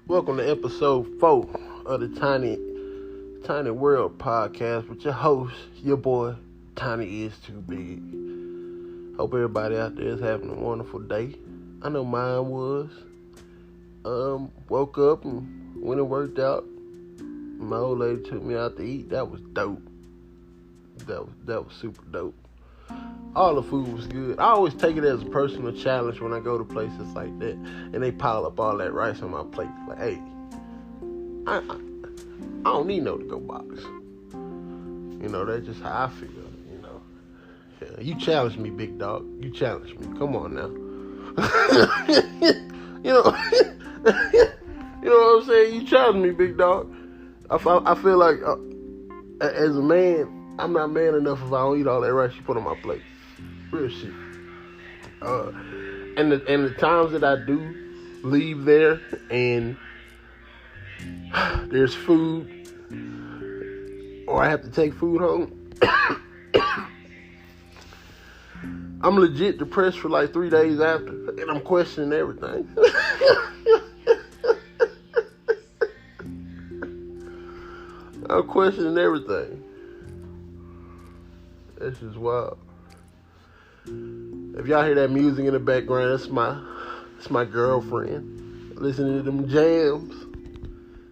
Welcome to episode 4 of the Tiny World podcast with your host, your boy, Tiny is Too Big. Hope everybody out there is having a wonderful day. I know mine was. Woke up and went and worked out. My old lady took me out to eat. That was dope. That was super dope. All the food was good. I always take it as a personal challenge when I go to places like that and they pile up all that rice on my plate. Like, hey, I don't need no to-go box. You know, that's just how I feel, you know. Yeah, you challenge me, big dog. You challenge me. Come on now. you know what I'm saying? You challenge me, big dog. I feel like as a man, I'm not man enough if I don't eat all that rice you put on my plate. Real shit. And the times that I do leave there and there's food or I have to take food home, I'm legit depressed for like 3 days after, and I'm questioning everything. I'm questioning everything. That's just wild. If y'all hear that music in the background, it's my girlfriend listening to them jams.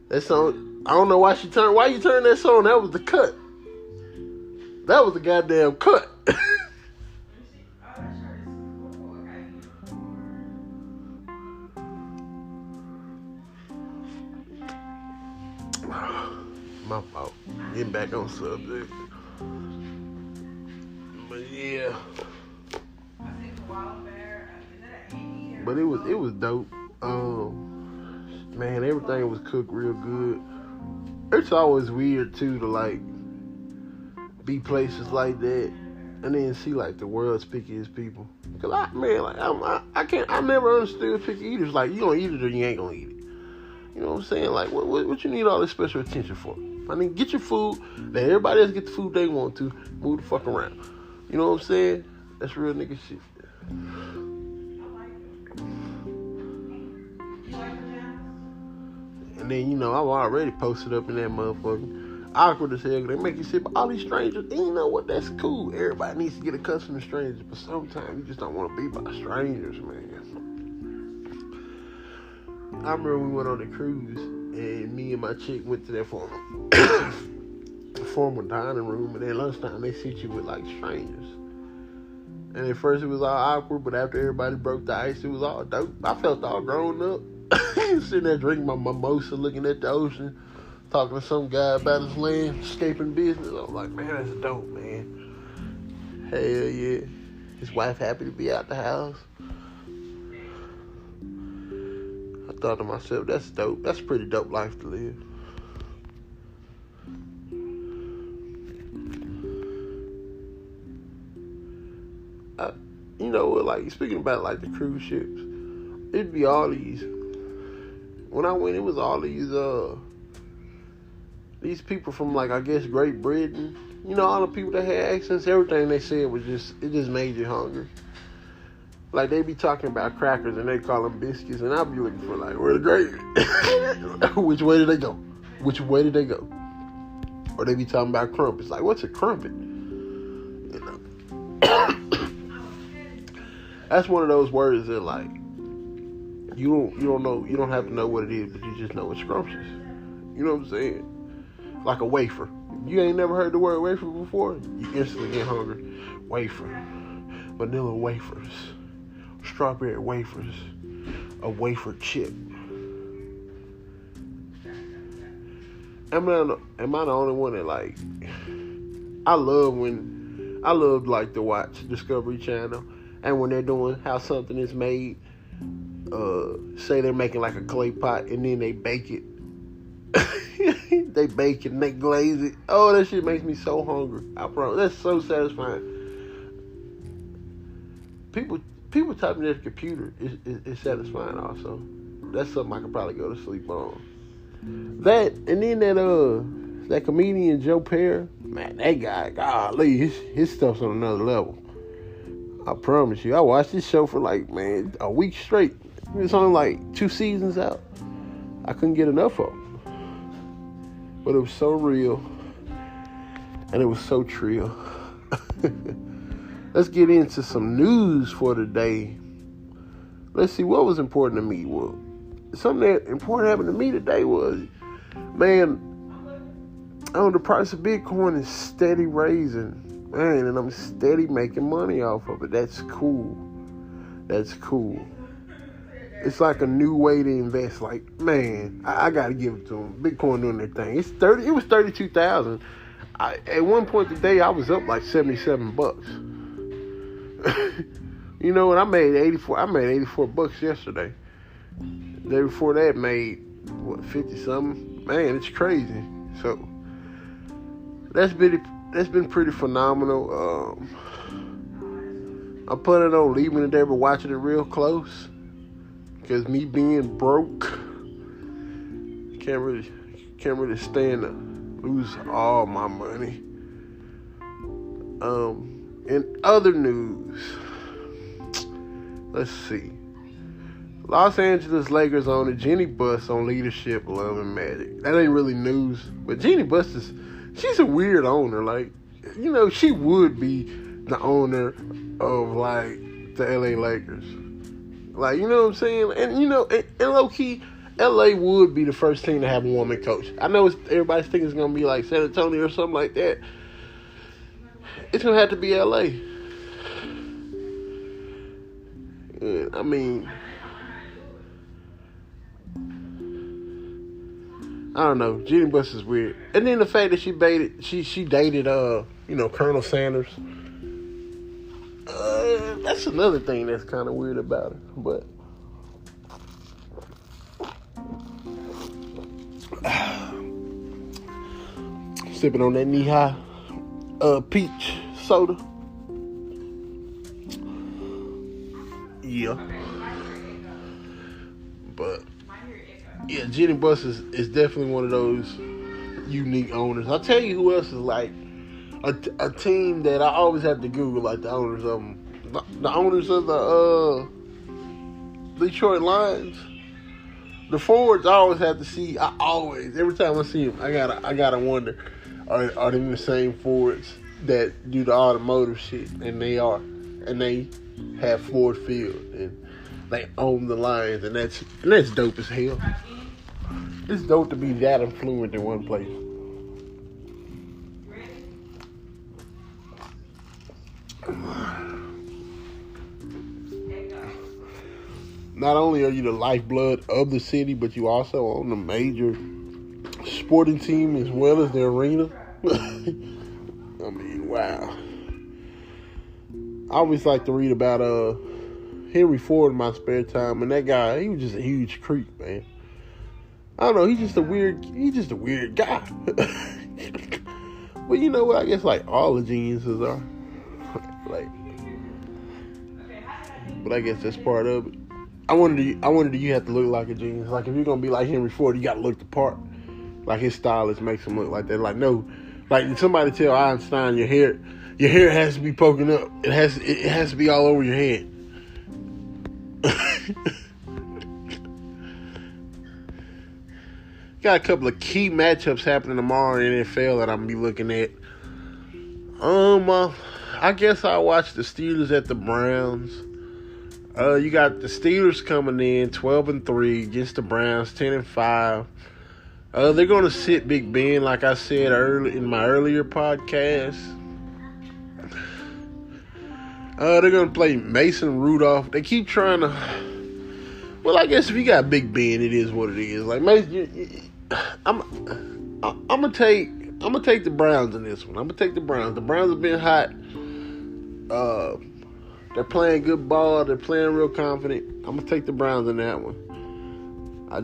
That song, I don't know why you turned that song. That was the cut. That was the goddamn cut. My fault. Getting back on subject. But yeah. But it was dope. Man, everything was cooked real good. It's always weird too to like be places like that and then see like the world's pickiest people. Cause I never understood picky eaters. Like, you gonna eat it or you ain't gonna eat it. You know what I'm saying? Like, what you need all this special attention for? I mean, get your food. Let everybody else get the food they want to. Move the fuck around. You know what I'm saying? That's real nigga shit. And then, you know, I'm already posted up in that motherfucker. Awkward as hell. They make you sit by all these strangers. And you know what? That's cool. Everybody needs to get accustomed to strangers. But sometimes you just don't want to be by strangers, man. I remember we went on a cruise. And me and my chick went to that formal dining room. And then lunchtime, they sit you with, like, strangers. And at first, it was all awkward. But after everybody broke the ice, it was all dope. I felt all grown up. Sitting there drinking my mimosa, looking at the ocean, talking to some guy about his landscaping business. I was like, man, that's dope, man. Hell yeah. His wife happy to be out the house. I thought to myself, that's dope. That's a pretty dope life to live. You know, like, speaking about, like, the cruise ships, it'd be all these. When I went, it was all these people from, like, I guess Great Britain. You know, all the people that had accents, everything they said was it just made you hungry. Like, they be talking about crackers and they call them biscuits, and I'd be looking for, like, where the gravy? Which way did they go? Which way did they go? Or they be talking about crumpets. Like, what's a crumpet? You know? That's one of those words that, like, you don't know, you don't have to know what it is, but you just know it's scrumptious. You know what I'm saying? Like a wafer. You ain't never heard the word wafer before, you instantly get hungry. Wafer. Vanilla wafers. Strawberry wafers. A wafer chip. Am I the only one that, like, I love like to watch Discovery Channel, and when they're doing how something is made, say they're making like a clay pot and then they bake it. They bake it and they glaze it. Oh, that shit makes me so hungry. I promise. That's so satisfying. People typing at the computer is satisfying also. That's something I could probably go to sleep on. That, and then that comedian Joe Perry, man, that guy, golly, his stuff's on another level. I promise you. I watched this show for like, man, a week straight. It's only like 2 seasons out. I couldn't get enough of them. But it was so real, and it was so trill. Let's get into some news for today. Let's see what was important to me. Well, something that important happened to me today was, man, the price of Bitcoin is steady raising, man, and I'm steady making money off of it. That's cool. That's cool. It's like a new way to invest. Like, man, I gotta give it to them. Bitcoin doing their thing. It was 32,000. At one point today, I was up like $77. You know what? I made 84. I made $84 yesterday. The day before that, made 50 something. Man, it's crazy. So that's been pretty phenomenal. I'm planning on leaving it there, but watching it real close. Because me being broke, can't really stand to lose all my money. In other news, let's see. Los Angeles Lakers owner Jenny Buss on leadership, love, and magic. That ain't really news, but Jenny Buss she's a weird owner. Like, you know, she would be the owner of like the LA Lakers. Like, you know what I'm saying? And, you know, and low-key, LA would be the first team to have a woman coach. I know everybody's thinking it's going to be like San Antonio or something like that. It's going to have to be LA. And, I mean, I don't know. Jenny Buss is weird. And then the fact that she dated, Colonel Sanders. That's another thing that's kind of weird about her. But sipping on that knee-high peach soda. Yeah. But yeah, Jenny Buss is definitely one of those unique owners. I'll tell you who else is like a team that I always have to Google, like the owners of them. The owners of the Detroit Lions. The forwards I always have to see. Every time I see them, I gotta wonder, are they the same forwards that do the automotive shit? And they are, and they have Ford Field, and they own the Lions, and that's dope as hell. It's dope to be that influent in one place. Not only are you the lifeblood of the city, but you also own a major sporting team as well as the arena. I mean, wow. I always like to read about Henry Ford in my spare time, and that guy, he was just a huge creep, man. I don't know, he's just a weird guy. But you know what? I guess like all the geniuses are. But I guess that's part of it. I wonder, do you have to look like a genius? Like, if you're going to be like Henry Ford, you got to look the part. Like, his stylist makes him look like that. Like, no. Like, did somebody tell Einstein your hair has to be poking up. It has to be all over your head. Got a couple of key matchups happening tomorrow in the NFL that I'm going to be looking at. I guess I'll watch the Steelers at the Browns. You got the Steelers coming in 12-3 against the Browns 10-5. They're going to sit Big Ben, like I said in my earlier podcast. They're going to play Mason Rudolph. They keep trying to. Well, I guess if you got Big Ben, it is what it is. Like Mason, I'm gonna take the Browns in this one. I'm gonna take the Browns. The Browns have been hot. They're playing good ball. They're playing real confident. I'm gonna take the Browns in that one. I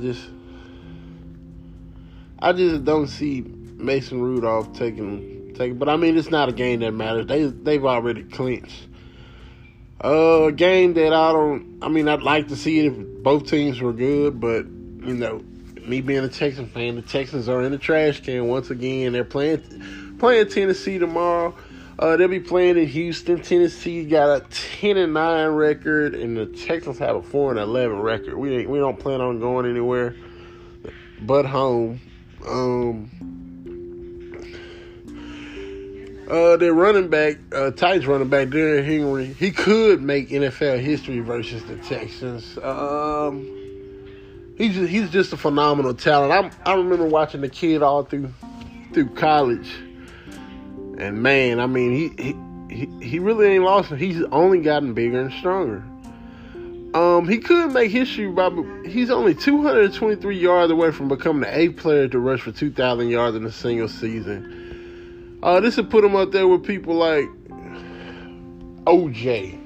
just don't see Mason Rudolph taking. But I mean, it's not a game that matters. They've already clinched. A game that I'd like to see it if both teams were good, but you know, me being a Texan fan, the Texans are in the trash can once again. They're playing Tennessee tomorrow. They'll be playing in Houston. Tennessee got a 10-9 record, and the Texans have a 4-11 record. We don't plan on going anywhere. but home. Their running back, Titans running back, Derrick Henry, he could make NFL history versus the Texans. He's just a phenomenal talent. I remember watching the kid all through college, and man, I mean he really ain't lost. He's only gotten bigger and stronger. He could make history, but he's only 223 yards away from becoming the 8th player to rush for 2,000 yards in a single season. This would put him up there with people like OJ,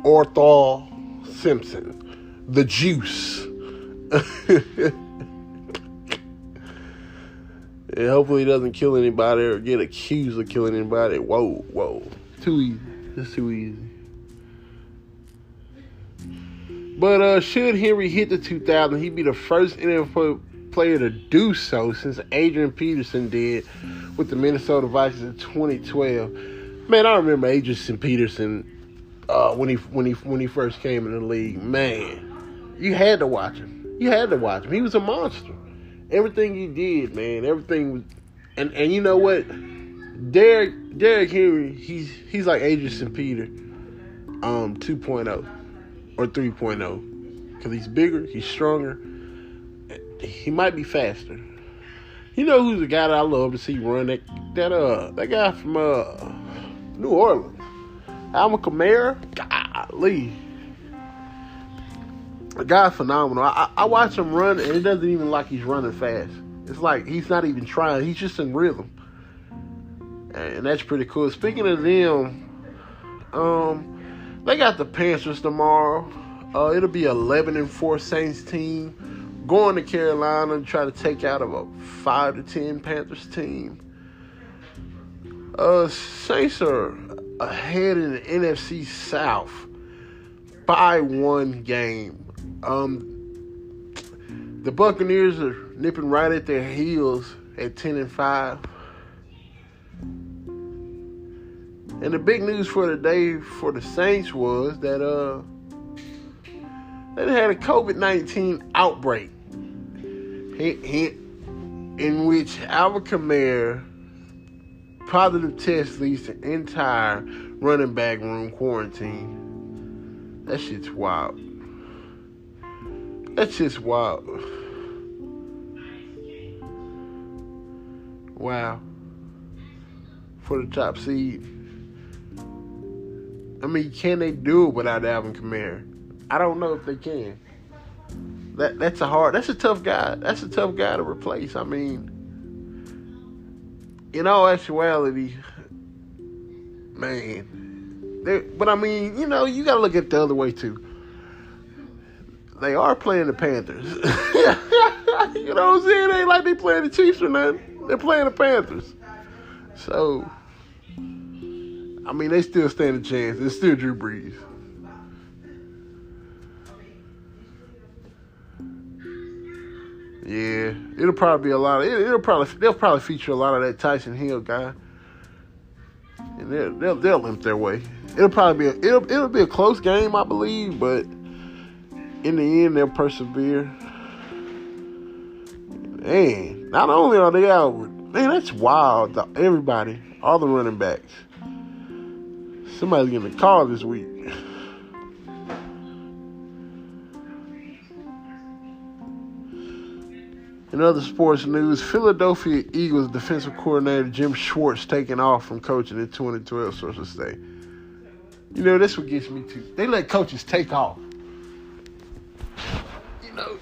Arthur Simpson, the Juice. Yeah, hopefully he doesn't kill anybody or get accused of killing anybody. Whoa. Too easy. It's too easy. But should Henry hit the 2,000, he'd be the first NFL player to do so since Adrian Peterson did with the Minnesota Vikings in 2012. Man, I remember Adrian Peterson when he first came in the league. Man, you had to watch him. He was a monster. Everything he did, man, everything was, and you know what? Derrick Henry, he's like Adrian Peter, 2.0 or 3.0, because he's bigger, he's stronger, he might be faster. You know who's the guy that I love to see run? That guy from New Orleans, Alvin Kamara. Golly, the guy's phenomenal. I watch him run, and it doesn't even like he's running fast. It's like he's not even trying. He's just in rhythm, and that's pretty cool. Speaking of them, they got the Panthers tomorrow. It'll be 11-4 Saints team going to Carolina and try to take out of a 5-10 Panthers team. Saints are ahead in the NFC South by one game. The Buccaneers are nipping right at their heels at 10-5. And the big news for the day for the Saints was that they had a COVID-19 outbreak in which Alvin Kamara positive test leads to entire running back room quarantine. That shit's wild. Wow. For the top seed. I mean, can they do it without Alvin Kamara? I don't know if they can. That's a tough guy. That's a tough guy to replace. I mean, in all actuality, man. But I mean, you know, you got to look at it the other way too. They are playing the Panthers. You know what I'm saying? It ain't like they playing the Chiefs or nothing. They're playing the Panthers. So, I mean, they still stand a chance. It's still Drew Brees. Yeah, it'll probably be a lot of. They'll probably feature a lot of that Tyson Hill guy, and they'll limp their way. It'll be a close game, I believe, but in the end, they'll persevere. Man, not only are they out, man, that's wild. Everybody, all the running backs. Somebody's getting a call this week. In other sports news, Philadelphia Eagles defensive coordinator Jim Schwartz taking off from coaching in 2012, sources say. You know, that's what gets me too. They let coaches take off. You know,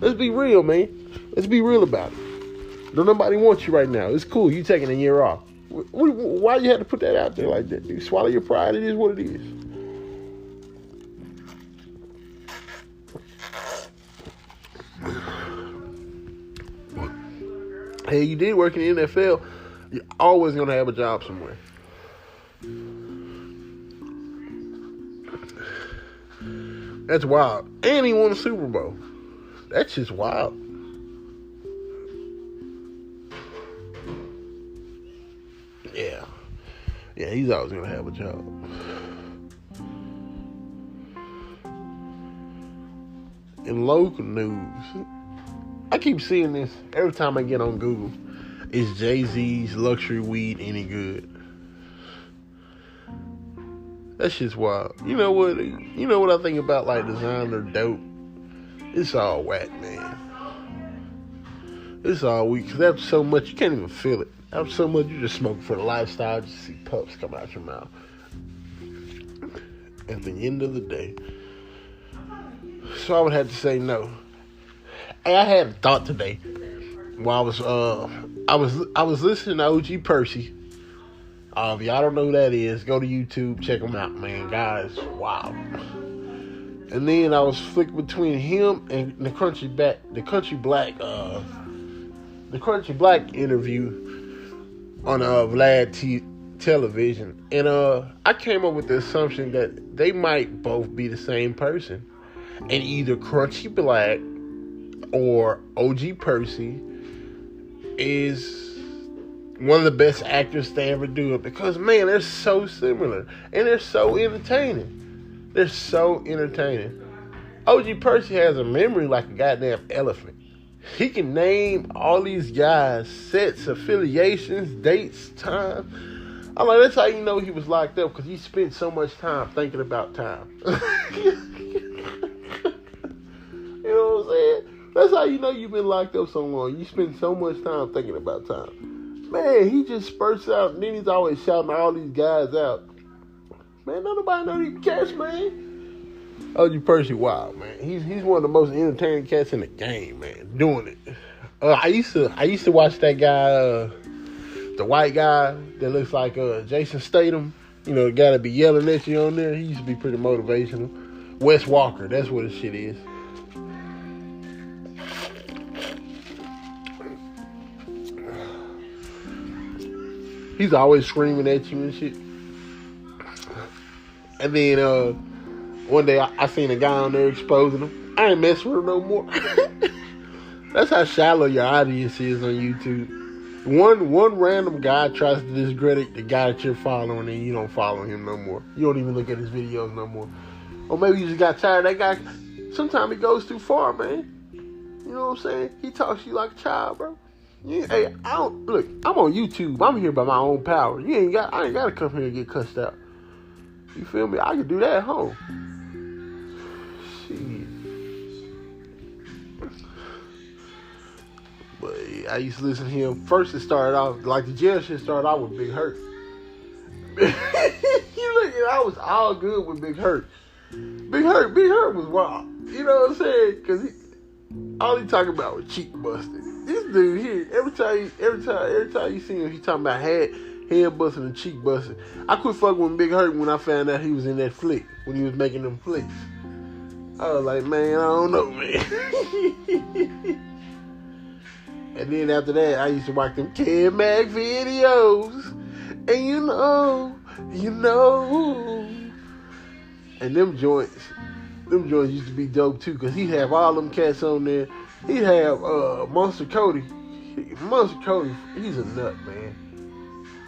let's be real, man. Let's be real about it. Don't nobody want you right now. It's cool. You taking a year off. Why you have to put that out there like that, dude? Swallow your pride. It is what it is. Hey, you did work in the NFL. You're always going to have a job somewhere. That's wild. And he won a Super Bowl. That's just wild. Yeah, he's always going to have a job. In local news, I keep seeing this every time I get on Google. Is Jay-Z's luxury weed any good? That shit's wild. You know what? I think about like designer dope. It's all whack, man. It's all weak. Cause that's so much you can't even feel it. That's so much you just smoke for the lifestyle. Just see puffs come out your mouth. At the end of the day, so I would have to say no. Hey, I had a thought today while I was listening to OG Percy. If y'all don't know who that is, go to YouTube, check him out, man. Guys, wow. And then I was flicking between him and the Country Black interview on Vlad television, and I came up with the assumption that they might both be the same person, and either Crunchy Black or OG Percy is one of the best actors to ever do it, because man, they're so similar and they're so entertaining. OG Percy has a memory like a goddamn elephant. He can name all these guys, sets, affiliations, dates, time. I'm like, that's how you know he was locked up, because he spent so much time thinking about time. You know what I'm saying? That's how you know you've been locked up so long. You spend so much time thinking about time. Man, he just spurts out, and then he's always shouting all these guys out. Man, nobody know these cats, man. OG Percy, wow, man. He's one of the most entertaining cats in the game, man. Doing it. I used to watch that guy, the white guy that looks like Jason Statham. You know, the guy that be yelling at you on there. He used to be pretty motivational. Wes Walker, that's what his shit is. He's always screaming at you and shit. And then one day I seen a guy on there exposing him. I ain't messing with him no more. That's how shallow your audience is on YouTube. One random guy tries to discredit the guy that you're following, and you don't follow him no more. You don't even look at his videos no more. Or maybe you just got tired of that guy. Sometimes he goes too far, man. You know what I'm saying? He talks to you like a child, bro. Yeah, hey, I'm on YouTube. I'm here by my own power. I ain't got to come here and get cussed out. You feel me? I can do that at home. Shit. But yeah, I used to listen to him. First it started off, like the jail shit started out with Big Hurt. I was all good with Big Hurt. Big Hurt was wild. You know what I'm saying? Because all he talking about was cheek busting. This dude here, every time you see him, he talking about head busting and cheek busting. I quit fucking with Big Hurt when I found out he was in that flick, when he was making them flicks. I was like, man, I don't know, man. And then after that, I used to watch them Kid Mag videos. And you know. And them joints used to be dope too, because he'd have all them cats on there. He'd have Monster Cody. Monster Cody, he's a nut, man.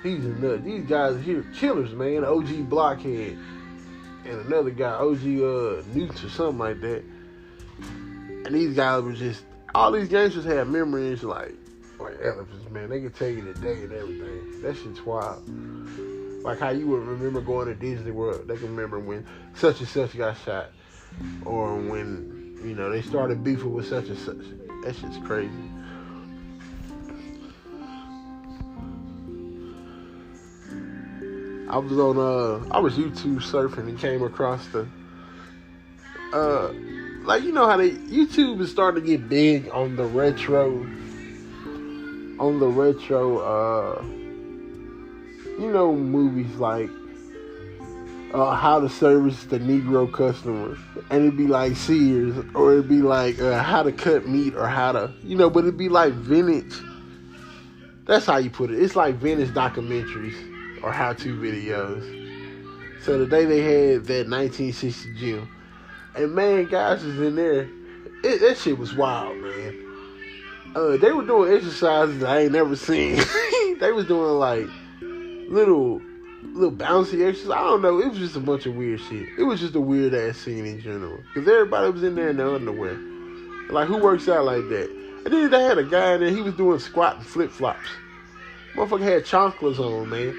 He's a nut. These guys here, killers, man. OG Blockhead. And another guy, OG Newts or something like that. And these guys were just, all these gangsters had memories like elephants, man. They could tell you the day and everything. That shit's wild. Like how you would remember going to Disney World. They can remember when such and such got shot. Or when, they started beefing with such and such. That shit's crazy. I was YouTube surfing and came across the, how YouTube is starting to get big on the retro, movies like How to Service the Negro Customer, and it'd be like Sears, or it'd be like How to Cut Meat, or how to, but it'd be like vintage. That's how you put it. It's like vintage documentaries or how-to videos. So today they had that 1960 gym, and man, guys was in there. That shit was wild, man. They were doing exercises I ain't never seen. They was doing like little bouncy exercises. I don't know. It was just a bunch of weird shit. It was just a weird ass scene in general. Because everybody was in there in their underwear. Like, who works out like that? And then they had a guy in there, he was doing squat and flip-flops. Motherfucker had chonklers on, man.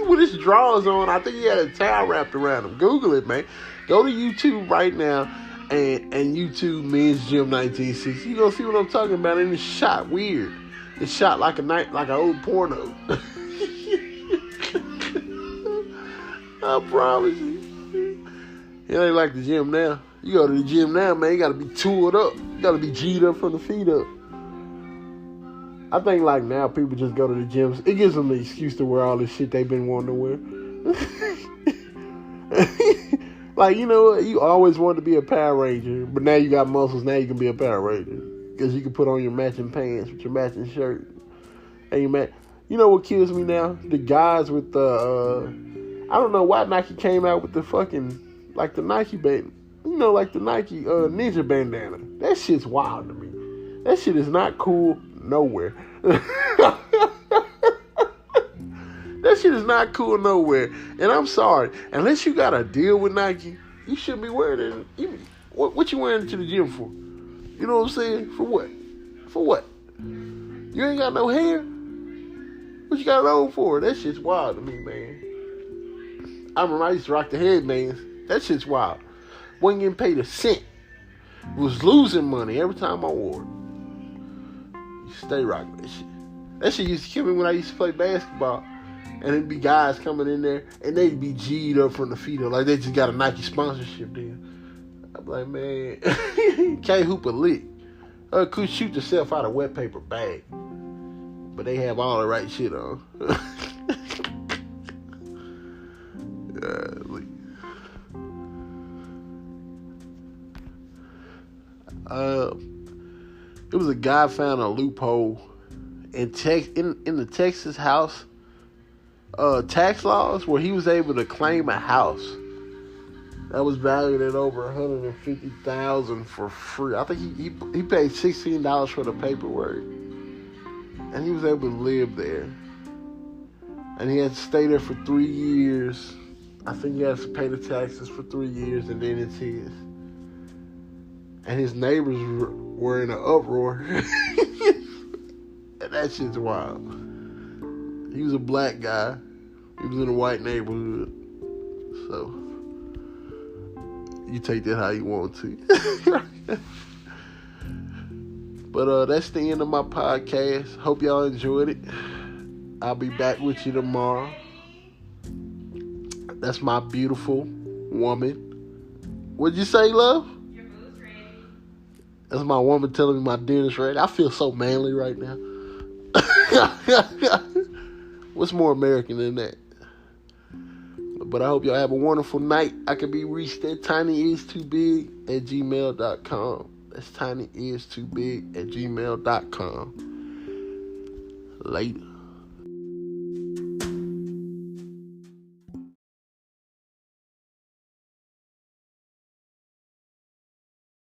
With his drawers on, I think he had a towel wrapped around him. Google it, man. Go to YouTube right now and YouTube Men's Gym 1960. You gonna see what I'm talking about, and it's shot weird. It's shot like an old porno. I promise you. It ain't like the gym now. You go to the gym now, man, you gotta be tooled up. You gotta be G'd up from the feet up. I think like now people just go to the gyms. It gives them the excuse to wear all this shit they've been wanting to wear. Like, you know what? You always wanted to be a Power Ranger, but now you got muscles. Now you can be a Power Ranger because you can put on your matching pants with your matching shirt. And you know what kills me now? The guys with the I don't know why Nike came out with the fucking like the Nike band. You know, like the Nike Ninja bandana. That shit's wild to me. That shit is not cool nowhere. That shit is not cool nowhere. And I'm sorry. Unless you got a deal with Nike, you shouldn't be wearing it. What you wearing to the gym for? You know what I'm saying? For what? For what? You ain't got no hair? What you got it on for? That shit's wild to me, man. I remember I used to rock the headbands. That shit's wild. Wasn't getting paid a cent. Was losing money every time I wore it. You stay rocking that shit. That shit used to kill me when I used to play basketball. And it'd be guys coming in there and they'd be G'd up from the feet up. Like they just got a Nike sponsorship deal. I'm like, man, can't hoop a lick. Could shoot yourself out of wet paper bag. But they have all the right shit on. It was a guy found a loophole in the Texas house tax laws where he was able to claim a house that was valued at over $150,000 for free. I think he paid $16 for the paperwork, and he was able to live there. And he had to stay there for 3 years. I think he has to pay the taxes for 3 years, and then it's his. And his neighbors were in an uproar. And that shit's wild. He was a black guy. He was in a white neighborhood. So, you take that how you want to. But that's the end of my podcast. Hope y'all enjoyed it. I'll be back with you tomorrow. That's my beautiful woman. What'd you say, love? Your food's ready. That's my woman telling me my dinner's ready. I feel so manly right now. What's more American than that? But I hope y'all have a wonderful night. I can be reached at tinyis2big@gmail.com. That's tinyis2big@gmail.com. Later.